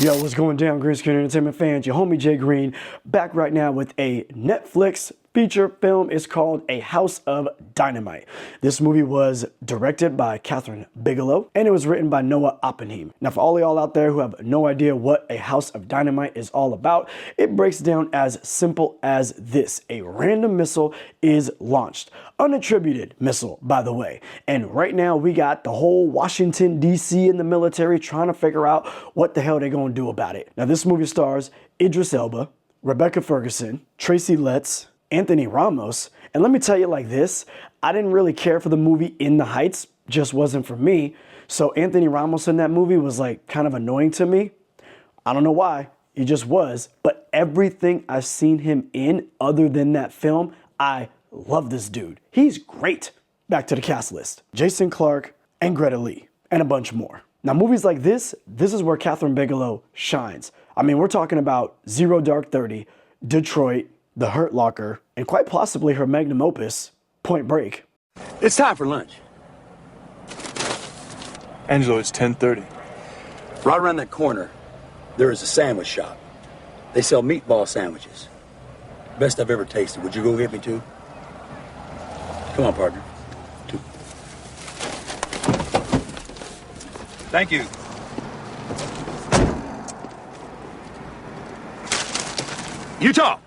Yo, what's going down, Green Screen Entertainment fans? Your homie Jay Green back right now with a Netflix feature film. It's called A House of Dynamite. This movie was directed by Kathryn Bigelow and it was written by Noah Oppenheim. Now, for all y'all out there who have no idea what A House of Dynamite is all about, it breaks down as simple as this. A random missile is launched. Unattributed missile, by the way. And right now we got the whole Washington, D.C. and the military trying to figure out what the hell they're going to do about it. Now, this movie stars Idris Elba, Rebecca Ferguson, Tracy Letts, Anthony Ramos, and let me tell you like this, I didn't really care for the movie In the Heights, just wasn't for me. So Anthony Ramos in that movie was like kind of annoying to me. I don't know why, he just was, but everything I've seen him in other than that film, I love this dude. He's great. Back to the cast list. Jason Clarke and Greta Lee, and a bunch more. Now, movies like this is where Kathryn Bigelow shines. I mean, we're talking about Zero Dark 30, Detroit, The Hurt Locker, and quite possibly her magnum opus, Point Break. It's time for lunch. Angelo, it's 10:30. Right around that corner, there is a sandwich shop. They sell meatball sandwiches. Best I've ever tasted. Would you go get me two? Come on, partner. Two. Thank you. Utah,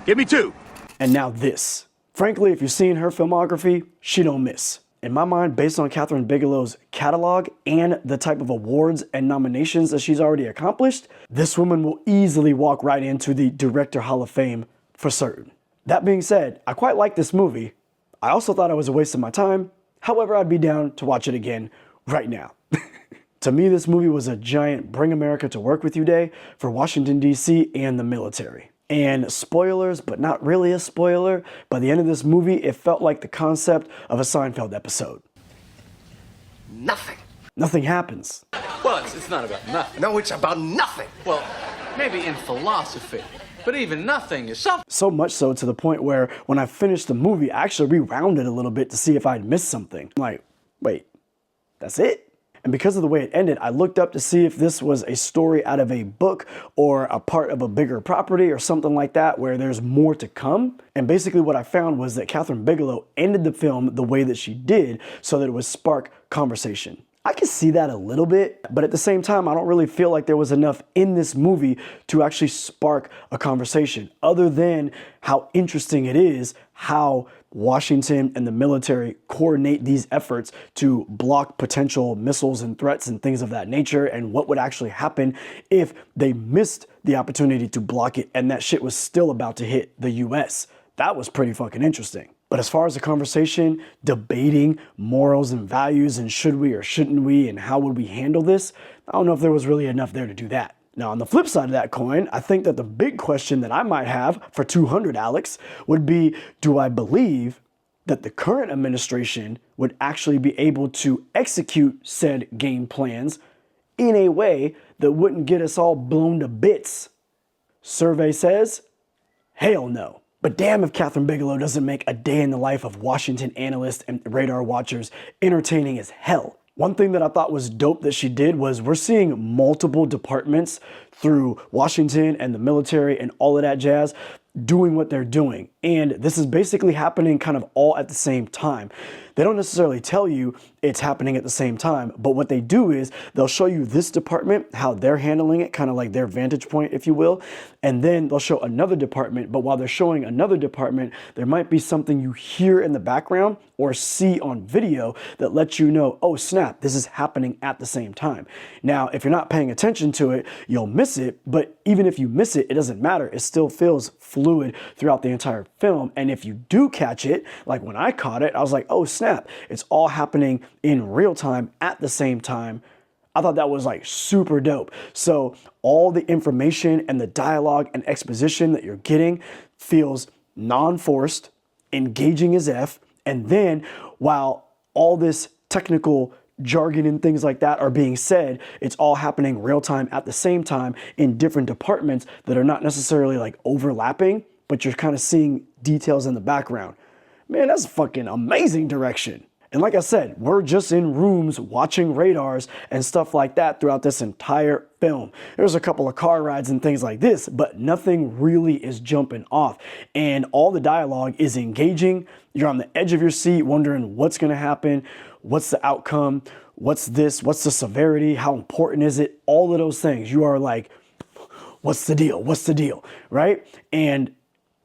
give me two. And now this. Frankly, if you've seen her filmography, she don't miss. In my mind, based on Kathryn Bigelow's catalog and the type of awards and nominations that she's already accomplished, this woman will easily walk right into the Director Hall of Fame for certain. That being said, I quite like this movie. I also thought it was a waste of my time. However, I'd be down to watch it again right now. To me, this movie was a giant Bring America to Work With You day for Washington, D.C. and the military. And spoilers, but not really a spoiler, by the end of this movie, it felt like the concept of a Seinfeld episode. Nothing. Nothing happens. Well, it's not about nothing. No, it's about nothing. Well, maybe in philosophy, but even nothing is something. So much so to the point where when I finished the movie, I actually rewound it a little bit to see if I'd missed something. I'm like, wait, that's it? And because of the way it ended, I looked up to see if this was a story out of a book or a part of a bigger property or something like that where there's more to come. And basically what I found was that Kathryn Bigelow ended the film the way that she did so that it would spark conversation. I can see that a little bit, but at the same time, I don't really feel like there was enough in this movie to actually spark a conversation other than how interesting it is how Washington and the military coordinate these efforts to block potential missiles and threats and things of that nature, and what would actually happen if they missed the opportunity to block it and that shit was still about to hit the US. That was pretty fucking interesting. But as far as the conversation, debating morals and values and should we or shouldn't we and how would we handle this, I don't know if there was really enough there to do that. Now, on the flip side of that coin, I think that the big question that I might have for 200, Alex, would be, do I believe that the current administration would actually be able to execute said game plans in a way that wouldn't get us all blown to bits? Survey says, hell no. But damn if Kathryn Bigelow doesn't make a day in the life of Washington analysts and radar watchers entertaining as hell. One thing that I thought was dope that she did was we're seeing multiple departments through Washington and the military and all of that jazz doing what they're doing. And this is basically happening kind of all at the same time. They don't necessarily tell you it's happening at the same time, but what they do is they'll show you this department, how they're handling it, kind of like their vantage point, if you will. And then they'll show another department, but while they're showing another department, there might be something you hear in the background or see on video that lets you know, oh snap, this is happening at the same time. Now, if you're not paying attention to it, you'll miss it, but even if you miss it, it doesn't matter. It still feels fluid throughout the entire film. And if you do catch it, like when I caught it, I was like, oh snap, it's all happening in real time at the same time. I thought that was like super dope. So all the information and the dialogue and exposition that you're getting feels non-forced, engaging as F. And then while all this technical jargon and things like that are being said, it's all happening real time at the same time in different departments that are not necessarily like overlapping, but you're kind of seeing details in the background. Man, that's fucking amazing direction. And like I said, we're just in rooms watching radars and stuff like that throughout this entire film. There's a couple of car rides and things like this, but nothing really is jumping off. And all the dialogue is engaging. You're on the edge of your seat wondering what's going to happen, what's the outcome, what's this, what's the severity, how important is it, all of those things. You are like, what's the deal, what's the deal, right? And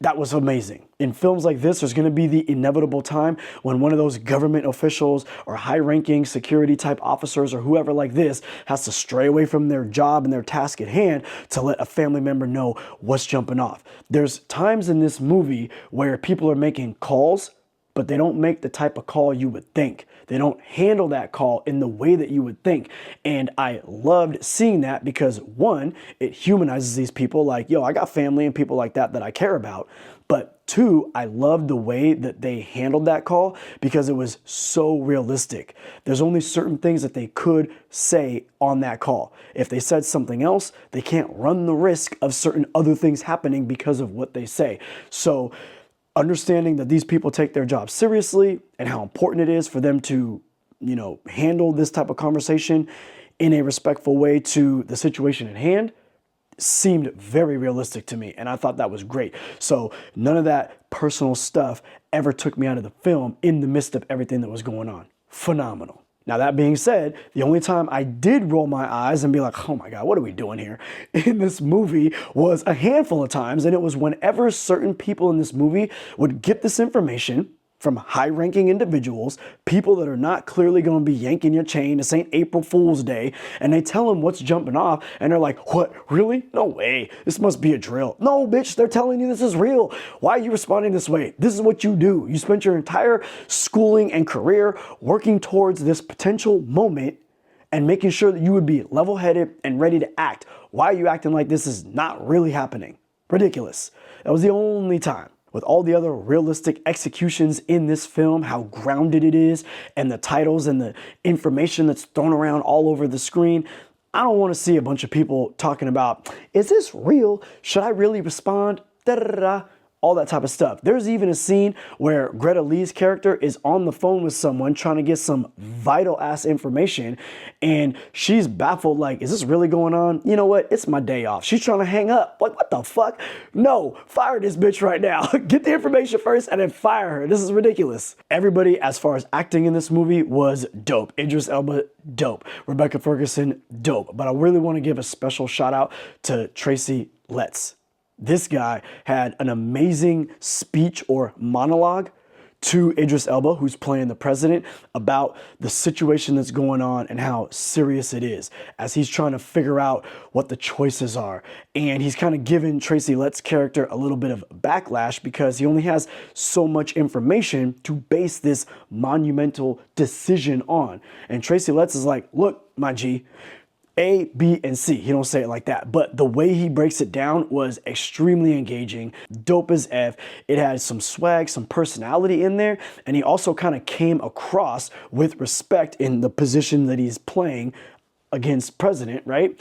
that was amazing. In films like this, there's going to be the inevitable time when one of those government officials or high-ranking security type officers or whoever like this has to stray away from their job and their task at hand to let a family member know what's jumping off. There's times in this movie where people are making calls, but they don't make the type of call you would think. They don't handle that call in the way that you would think. And I loved seeing that because, one, it humanizes these people like, yo, I got family and people like that I care about. But two, I loved the way that they handled that call because it was so realistic. There's only certain things that they could say on that call. If they said something else, they can't run the risk of certain other things happening because of what they say. So understanding that these people take their job seriously and how important it is for them to, handle this type of conversation in a respectful way to the situation at hand seemed very realistic to me. And I thought that was great. So none of that personal stuff ever took me out of the film in the midst of everything that was going on. Phenomenal. Now, that being said, the only time I did roll my eyes and be like, oh my God, what are we doing here in this movie was a handful of times. And it was whenever certain people in this movie would get this information from high-ranking individuals, people that are not clearly going to be yanking your chain. This ain't April Fool's Day. And they tell them what's jumping off. And they're like, what? Really? No way. This must be a drill. No, bitch, they're telling you this is real. Why are you responding this way? This is what you do. You spent your entire schooling and career working towards this potential moment and making sure that you would be level-headed and ready to act. Why are you acting like this is not really happening? Ridiculous. That was the only time. With all the other realistic executions in this film, how grounded it is, and the titles and the information that's thrown around all over the screen, I don't want to see a bunch of people talking about, is this real? Should I really respond? Da-da-da-da. All that type of stuff. There's even a scene where Greta Lee's character is on the phone with someone trying to get some vital ass information, and she's baffled like, is this really going on? You know what? It's my day off. She's trying to hang up. Like, what the fuck? No, fire this bitch right now. Get the information first and then fire her. This is ridiculous. Everybody, as far as acting in this movie, was dope. Idris Elba, dope. Rebecca Ferguson, dope. But I really want to give a special shout out to Tracy Letts. This guy had an amazing speech or monologue to Idris Elba, who's playing the president, about the situation that's going on and how serious it is as he's trying to figure out what the choices are. And he's kind of given Tracy Letts' character a little bit of backlash because he only has so much information to base this monumental decision on. And Tracy Letts is like, look, my G, A, B, and C. He don't say it like that, but the way he breaks it down was extremely engaging, dope as F. It had some swag, some personality in there, and he also kind of came across with respect in the position that he's playing against president, right?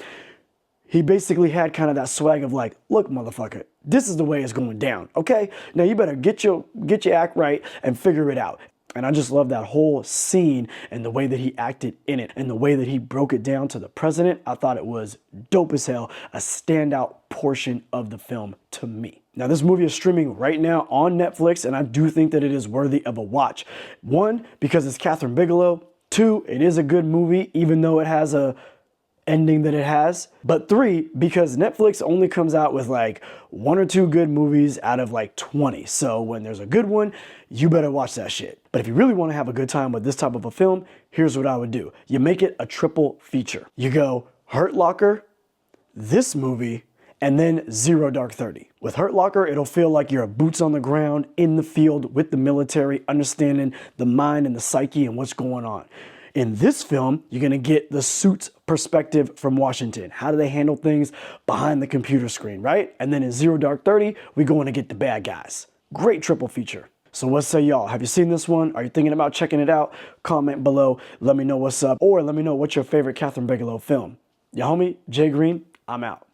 He basically had kind of that swag of like, look, motherfucker, this is the way it's going down, okay? Now you better get your act right and figure it out. And I just love that whole scene and the way that he acted in it and the way that he broke it down to the president. I thought it was dope as hell, a standout portion of the film to me. Now, this movie is streaming right now on Netflix, and I do think that it is worthy of a watch. One, because it's Catherine Bigelow. Two, it is a good movie, even though it has a ending that it has. But three, because Netflix only comes out with like 1 or 2 good movies out of like 20. So when there's a good one, you better watch that shit. But if you really want to have a good time with this type of a film, here's what I would do. You make it a triple feature. You go Hurt Locker, this movie, and then Zero Dark 30. With Hurt Locker, it'll feel like you're boots on the ground in the field with the military, understanding the mind and the psyche and what's going on. In this film, you're gonna get the suit's perspective from Washington. How do they handle things behind the computer screen, right? And then in Zero Dark 30, we're going to get the bad guys. Great triple feature. So what say y'all? Have you seen this one? Are you thinking about checking it out? Comment below, let me know what's up, or let me know what's your favorite Catherine Bigelow film. Your homie, Jay Green, I'm out.